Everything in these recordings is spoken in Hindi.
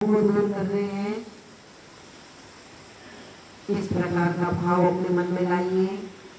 वो दूर कर रहे हैं। इस प्रकार का भाव अपने मन में लाइए।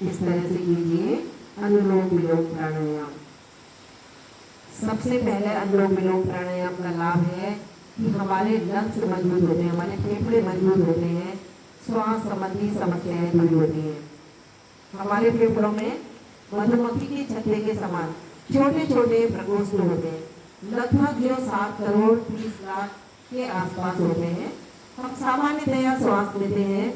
इस तरह से कीजिए अनुलोम विलोम प्राणायाम। सबसे पहले अनुलोम विलोम प्राणायाम का लाभ है कि हमारे लंग्स मजबूत होते हैं, हमारे फेफड़े मजबूत होते हैं, श्वास संबंधी समस्याएं दूर होती हैं। हमारे फेफड़ों में मधुमक्खी के छत्ते के समान छोटे छोटे प्रकोष्ठ होते हैं, लगभग जो 7 करोड़ 30 लाख के आसपास होते हैं। हम सामान्यतया श्वास लेते हैं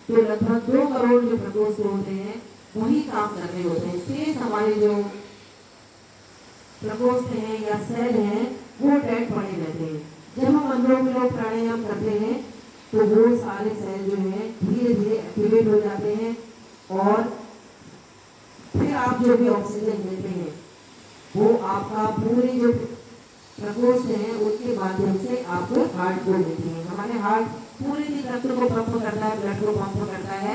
तो लगभग 2 करोड़ जो प्रकोष्ठ होते हैं वही काम कर रहे होते हैं। शेष हमारे जो प्रकोष्ठ हैं या सेल हैं वो डेड पड़े रहते हैं। जब हम अनुलोम विलोम प्राणायाम करते हैं तो वो सारे सेल जो हैं धीरे धीरे एक्टिवेट हो जाते हैं और फिर आप जो भी ऑक्सीजन लेते हैं वो आपका पूरे जो प्रकोष्ठ हैं उनके माध्यम से आपको हार्ट को देती है। हमारे हार्ट पूरे दिन रक्त को पंप करता है, ब्लड को पंप करता है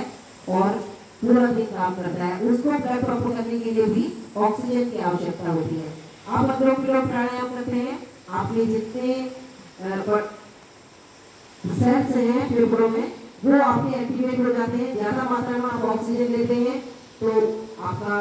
और पूरा दिन काम करता है। उसको ब्लड पंप करने के लिए भी ऑक्सीजन की आवश्यकता होती है। आप अनुलोम विलोम प्राणायाम करते हैं, आपके जितने सेल्स हैं फेफड़ों में वो आपके एक्टिवेट हो जाते हैं। ज्यादा मात्रा में आप ऑक्सीजन लेते हैं तो आपका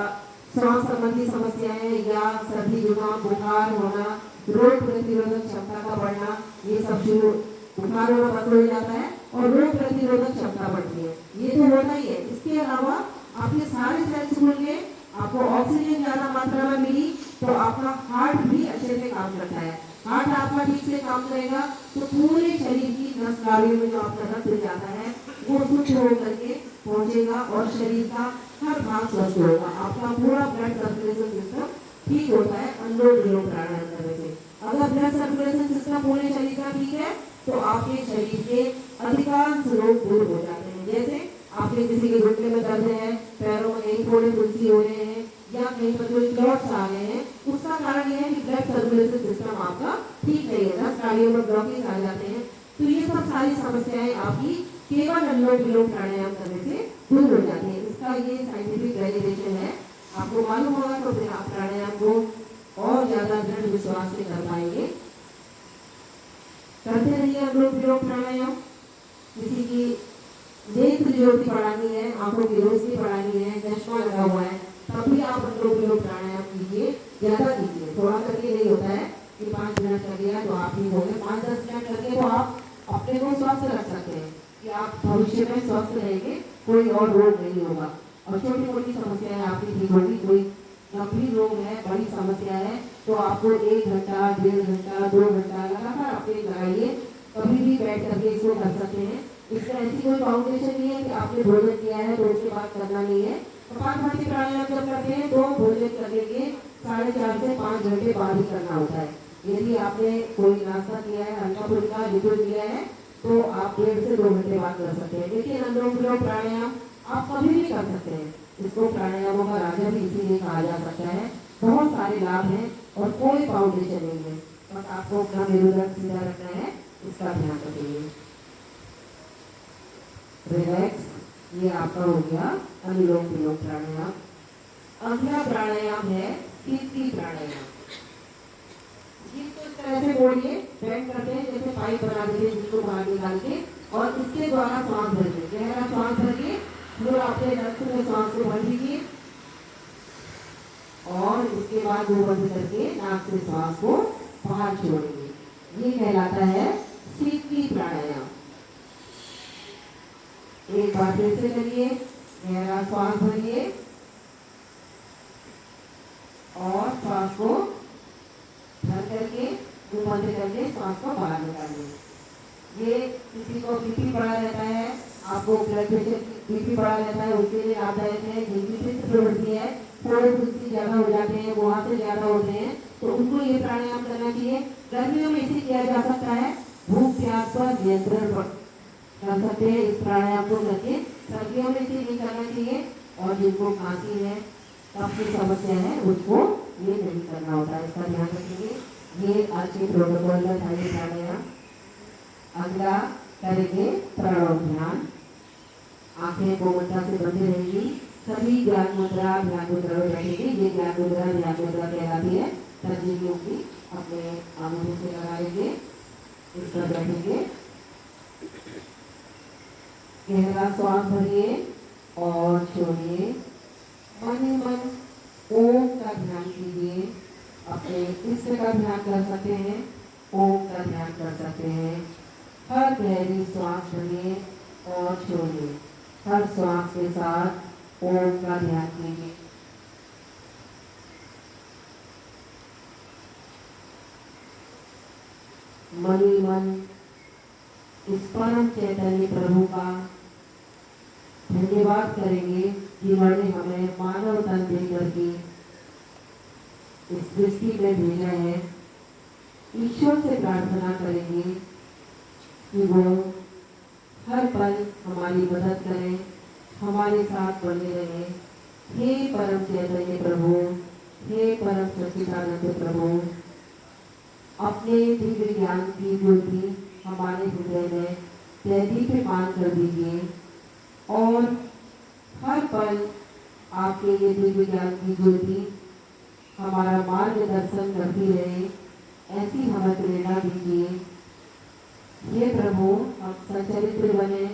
श्वास संबंधी समस्याएं या सर्दी जुकाम बुखार होना, रोग प्रतिरोधक क्षमता का बढ़ना, ये सब शुरू बुखार होना बंद हो जाता है और रोग प्रतिरोधक क्षमता बढ़ती है। ये तो होता ही है। इसके अलावा आपके सारे सेल्स खुल गए, आपको ऑक्सीजन ज्यादा मात्रा में मिली तो आपका हार्ट भी अच्छे से काम करता है। हार्ट आपका ठीक से काम करेगा तो पूरे शरीर की नस नालियों में जो आपका रक्त जाता है वो स्वच्छ होकर के पहुंचेगा और शरीर का हर भाग स्वस्थ होगा। आपका पूरा ब्लड सर्कुलेशन सिस्टम ठीक होता है अनुलोम विलोम प्राणायाम करने से। अगर ब्लड सर्कुलेशन सिस्टम पूरे शरीर का ठीक है तो आपके शरीर के अधिकांश रोग दूर हो जाते हैं। जैसे आपके किसी के घुटने में दर्द है, पैरों में कहीं थोड़े फुंसी हो रहे हैं या कहीं पर कोई क्लॉट्स आ गए हैं, उसका कारण यह है कि ब्लड सर्कुलेशन सिस्टम आपका ठीक नहीं है, नस नालियों में ब्लॉकेज आ जाते हैं। तो ये सब सारी समस्याएं आपकी केवल अनुलोम विलोम प्राणायाम करने से दूर हो जाती है। इसका ये साइंटिफिक वैलिडेशन है। आपको मालूम होगा तो फिर आप प्राणायाम को और ज्यादा दृढ़ विश्वास से कर पाएंगे। करते रहिए अनुलोम विलोम प्राणायाम। किसी की नेत्र ज्योति बढ़ानी है, आंखों की रोशनी बढ़ानी है, चश्मा लगा हुआ है, तब भी आप अनुलोम विलोम प्राणायाम कीजिए, ज्यादा कीजिए। थोड़ा करके नहीं होता है कि 5 मिनट कर लिया तो आप ठीक हो गए। 5-10 मिनट करके तो आप अपने को स्वस्थ रख सकते हैं कि आप भविष्य में स्वस्थ रहेंगे, कोई और रोग नहीं होगा और छोटी मोटी समस्याएं आपकी ठीक होगी। कोई गंभीर रोग है, बड़ी समस्या है तो आपको 1 घंटा 1.5 घंटा 2 घंटा लगातार आप लगाइए। कभी भी बैठ करके इसको कर सकते हैं। इसका ऐसी कोई फाउंडेशन नहीं है कि आपने भोजन किया है तो उसके बाद करना नहीं है। कपालभाति प्राणायाम जब करते हैं तो भोजन करने के 4.5 से 5 घंटे बाद ही करना होता है। यदि आपने कोई नाश्ता किया है, हल्का फुल्का लिक्विड लिया है तो आप 1.5 से 2 घंटे बाद कर सकते हैं। लेकिन अनुलोम विलोम प्राणायाम आप कभी भी कर सकते हैं। इसको प्राणायामों का राजा भी इसीलिए कहा जा सकता है। बहुत सारे लाभ हैं और कोई फाउंडेशन नहीं है, बस आपको अपना मेरुदंड सीधा रखना है, इसका ध्यान रखिए। रिलैक्स, ये आपका हो गया अनुलोम विलोम प्राणायाम। अगला प्राणायाम है कीर्ति प्राणायाम। जिसको इस तरह से मोड़िए, बेंड करते हैं जैसे पाइप बना देते हैं जिसको बाहर निकाल के और इसके द्वारा सांस भरिए। गहरा सांस भरिए, पूरा अपने रक्त में सांस को भर दीजिए और इसके बाद मुंह बंद करके नाक से सांस को बाहर छोड़िए। ये कहलाता है कीर्ति प्राणायाम। एक बार फिर से करिए, गहरा सांस भरिए और सांस को भर करके मुंह बंद करके सांस को बाहर निकालिए। ये किसी को बीपी बढ़ा रहता है, आपको ब्लड प्रेशर बीपी बढ़ा रहता है, उसके लिए लाभदायक है। जिनकी पित्त प्रवृत्ति है, थोड़े फुंसी ज्यादा हो जाते हैं, मुहासे ज्यादा होते हैं तो उनको ये प्राणायाम करना चाहिए। गर्मियों में इसे किया जा सकता है, भूख प्यास पर नियंत्रण कर सकते हैं इस प्राणायाम को करके। सर्दियों में इसे नहीं करना चाहिए और जिनको खांसी है, कफ की समस्या है, उसको ये नहीं करना होता है, इसका ध्यान रखिए। ये अच्छे प्रोटोकॉल में था ये प्राणायाम। अगला करेंगे प्रणव ध्यान। आंखें कोमलता से बंदी रहेगी, सभी ज्ञान मुद्रा ध्यान मुद्रा में रहेगी। ये ज्ञान मुद्रा कहलाती है। तर्जनी होगी, अपने आंखों से लगाएंगे इस पर बैठेंगे। गहरा श्वास भरिए और छोड़िए। मन ही मन ओम का ध्यान कीजिए। अपने इष्ट का ध्यान कर सकते हैं, ओम का ध्यान कर सकते हैं। हर गहरी श्वास भरिए और छोड़िए। हर श्वास के साथ ओम का ध्यान कीजिए। मन ही मन इस परम चैतन्य प्रभु का धन्यवाद करेंगे जिन्होंने हमें मानव तन देकर के इस सृष्टि में भेजा है। ईश्वर से प्रार्थना करेंगे कि वो हर पल हमारी मदद करें, हमारे साथ बने रहें। हे परम चैतन्य प्रभु, हे परम सच्चिदानंद प्रभु, अपने दिव्य ज्ञान की ज्योति हमारे हृदय में प्रदीप्यमान कर दीजिए और हर पल आपके ये दिव्य ज्ञान की ज्योति हमारा मार्गदर्शन करती रहे, ऐसी हमें प्रेरणा दीजिए। ये प्रभु हम सच्चरित्र बने,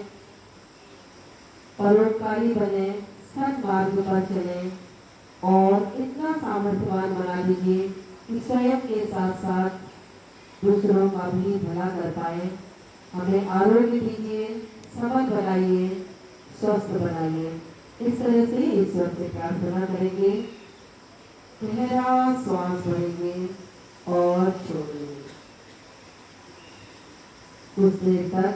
परोपकारी बने, सन्मार्ग पर चले और इतना सामर्थ्यवान बना दीजिए कि स्वयं के साथ साथ दूसरों का भी भला कर पाए। हमें आरोग्य दीजिए, सबल बनाइए, स्वस्थ बनाइए। इस तरह से ईश्वर से प्रार्थना करेंगे। गहरा श्वास भरेंगे और छोड़ेंगे। कुछ देर तक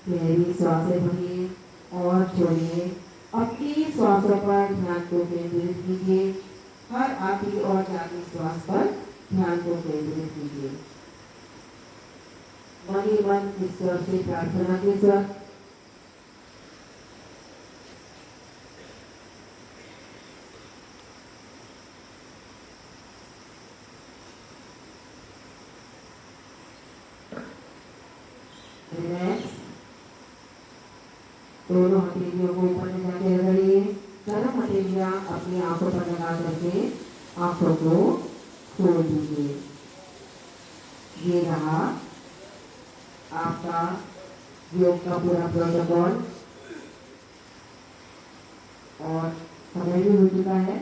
गहरी श्वासें भरिए और छोड़िए। अपनी श्वासों पर ध्यान को केंद्रित कीजिए। हर आती और जाती श्वास पर ध्यान को केंद्रित कीजिए। मन ही मन ईश्वर से प्रार्थना के साथ दोनों हथेलियों को ऊपर ले जाके रगड़िए। गर्म हथेलियां अपनी आंखों पर लगा करके आंखों को खोल दीजिए। ये रहा आपका योग का पूरा प्रोटोकॉल और समय भी हो चुका है।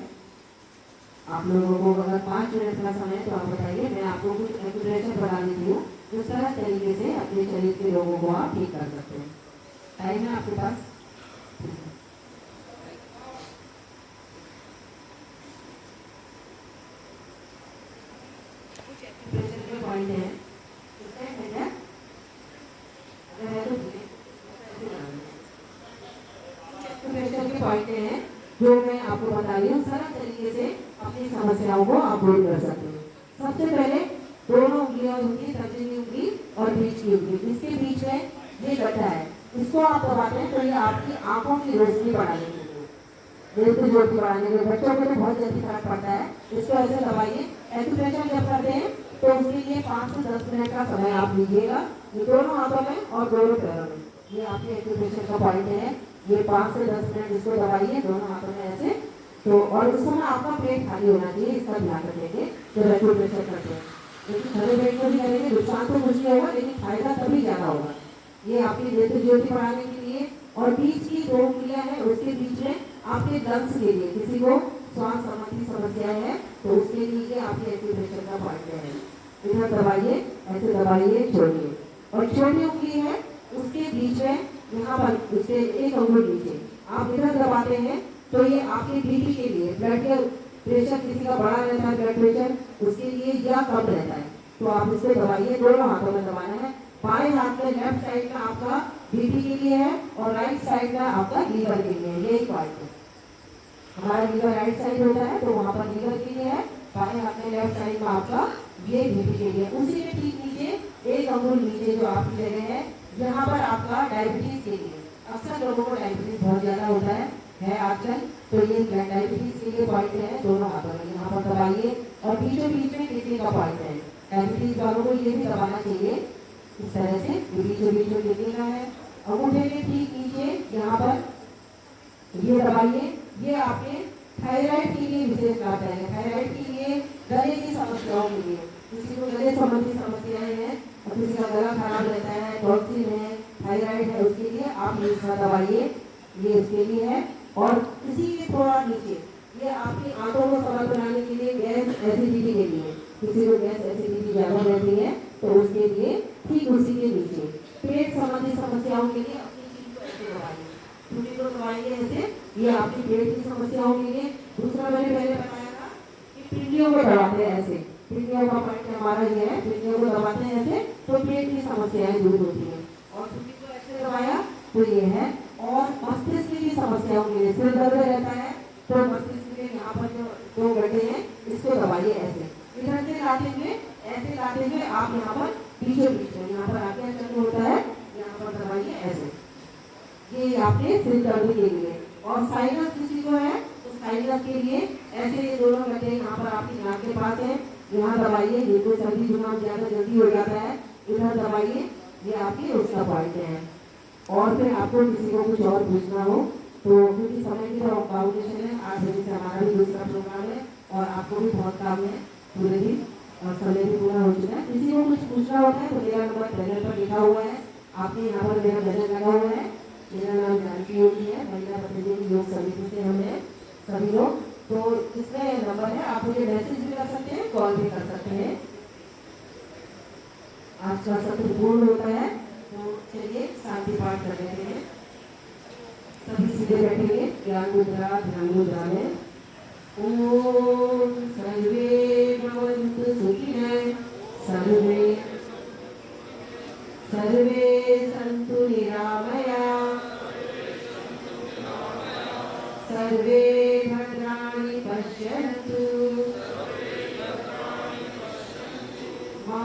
आप लोगों को अगर 5 मिनट का समय तो आप बताइए, मैं आपको कुछ एक्यूप्रेशर बता देती हूँ जिस तरह तरीके से अपने शरीर के रोगों को आप ठीक कर सकते हैं। टाइम है आपके पास? एक्यूप्रेशर के पॉइंट है, एक्यूप्रेशर के पॉइंट हैं जो मैं आपको बता रही हूँ। सरल तरीके से अपनी समस्याओं को आप दूर कर सकते हैं। सबसे पहले दोनों उंगलियां होंगी, तर्जनी उंगली और बीच की उंगली, इसके बीच में ये गड्ढा है, इसको आप दबाते हैं तो ये आपकी आंखों की रोशनी बढ़ाने के लिए, नेत्र ज्योति बढ़ाने के लिए, बच्चों को तो बहुत जल्दी फर्क पड़ता है। इसको ऐसे दबाइए। एक्यूप्रेशर जब करते हैं तो उसके लिए 5 से 10 मिनट का समय आप लीजिएगा, ये दोनों हाथों में और दोनों पैरों में। ये आपके एक्यूप्रेशर का पॉइंट है। ये 5 से 10 मिनट इसको दबाइए दोनों हाथों में ऐसे। तो और उस समय आपका पेट खाली होना चाहिए, इसका ध्यान रखेंगे जब एक्यूप्रेशर करते हैं। लेकिन खड़े पेट में भी करेंगे, नुकसान तो कुछ नहीं होगा लेकिन फायदा तभी ज़्यादा होगा। ये आपकी नेत्र ज्योति बढ़ाने के लिए और बीच की 2 उंगलियां हैं उसके बीच में आपके लंग्स के लिए, किसी को श्वास संबंधी समस्या है तो उसके लिए आपके एक्यूप्रेशर का पॉइंट है। इधर दबाइए, ऐसे दबाइए, छोड़िए। और छोटी उंगली है उसके बीच में यहाँ पर उसके एक अंगुल नीचे आप इधर दबाते हैं तो ये आपके बीपी के लिए, ब्लड के प्रेशर किसी का बढ़ा रहता है ब्लड प्रेशर, उसके लिए या कम रहता है तो आप इसको दबाइए। दोनों हाथों में दबाना है। बाएं हाथ में लेफ्ट साइड में आपका बीपी के लिए है और राइट साइड में आपका लीवर के लिए है। ये पॉइंट है। हमारा लीवर राइट साइड होता है तो वहाँ पर लीवर के लिए है, बाएं हाथ में लेफ्ट साइड में आपका ये बीपी के लिए। उसी के ठीक नीचे एक अंगुल नीचे जो आपकी जगह है, यहाँ पर आपका डायबिटीज के लिए, अक्सर लोगों को डायबिटीज बहुत ज्यादा होता है आजकल, तो ये डायबिटीज के लिए पॉइंट है। दोनों हाथों में यहाँ पर दबाइए और बीचों बीच में किडनी का पॉइंट है। डायबिटीज वालों को ये भी दबाना चाहिए इस तरह से, बीचों बीच में किडनी का है। अंगूठे के ठीक नीचे यहाँ पर ये दबाइए। ये आपके थायराइड के लिए विशेष लाभदायक है। थायराइड के लिए, गले की समस्याओं के लिए, किसी को गले संबंधी समस्याएं हैं और किसी का गला खराब रहता है, टॉन्सिल है, थायराइड है, उसके लिए आप ये दवाइए, ये उसके लिए है। और इसी के थोड़ा नीचे ये आपकी आंतों को सबल बनाने के लिए, गैस एसिडिटी के लिए, किसी को गैस एसिडिटी ज़्यादा रहती है तो उसके लिए ठीक उसी के नीचे पेट संबंधी समस्याओं के लिए अपनी चीज को ऐसे दबाइए, छुरी को दबाइए ऐसे, ये आपकी पेट की समस्याओं के लिए। दूसरा मैंने पहले बताया था कि पिंडियों को दबाते हैं ऐसे, पिंडियों का पॉइंट हमारा ये है, पिंडियों को दबाते हैं ऐसे तो पेट की समस्याएं दूर होती हैं। और छुरी को ऐसे दबाया तो ये है। और मस्तिष्क की समस्याओं के लिए, सिर दर्द रहता है तो मस्तिष्क के यहाँ पर जो गड्ढे हैं इसको दबाइए ऐसे, इधर से लाते हुए ऐसे लाते हुए आप यहाँ पर बीचों बीच में यहाँ पर आगे चक्र होता है, यहाँ पर दबाइए ऐसे, ये आपके सिर दर्द के लिए। और साइनस किसी को है तो साइनस के लिए ऐसे ये दोनों गड्ढे यहाँ पर आपकी नाक के पास है, यहाँ दबाइए, जिनको सर्दी जुकाम ज्यादा जल्दी हो जाता है इधर दबाइए, ये आपके उसका पॉइंट है। और फिर आपको किसी को कुछ और पूछना हो तो क्योंकि समय की तो बाउंडेशन है, 8 बजे से हमारा भी दूसरा प्रोग्राम है और आपको भी बहुत काम है पूरे दिन और समय भी पूरा हो चुका है। किसी को कुछ पूछना होता है तो मेरा नंबर बैनर पर लिखा हुआ है, आपके यहाँ पर मेरा बैनर लगा हुआ है। मेरा नाम जानकी योगी है, महिला प्रतिनिधि योग समिति से हम हैं सभी लोग। तो इसमें नंबर है, आप मुझे मैसेज भी कर सकते हैं, कॉल भी कर सकते हैं। आज का सत्र पूर्ण होता है तो चलिए शांति पाठ कर लेते हैं। सभी सीधे बैठेंगे, ध्यान मुद्रा में। ओम सर्वे भवन्तु सुखिनः, सर्वे सन्तु निरामयाः, सर्वे भद्राणि पश्यन्तु, मा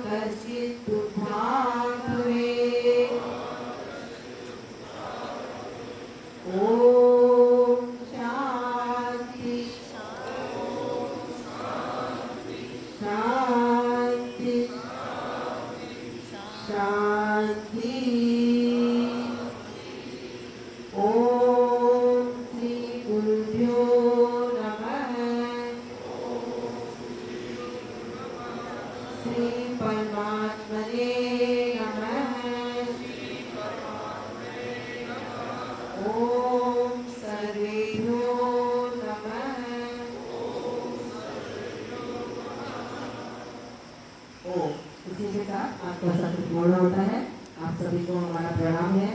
कश्चित् दुःखभाग् भवेत्। ओम शांति शांति शांति। ओम श्री गुरुभ्यो नमः, श्री परमात्मने नमः। ओम सर्वेभ्यो नमः। ओम, इसी के साथ आपका सत्र पूर्ण होता है। आप सभी को हमारा प्रणाम है।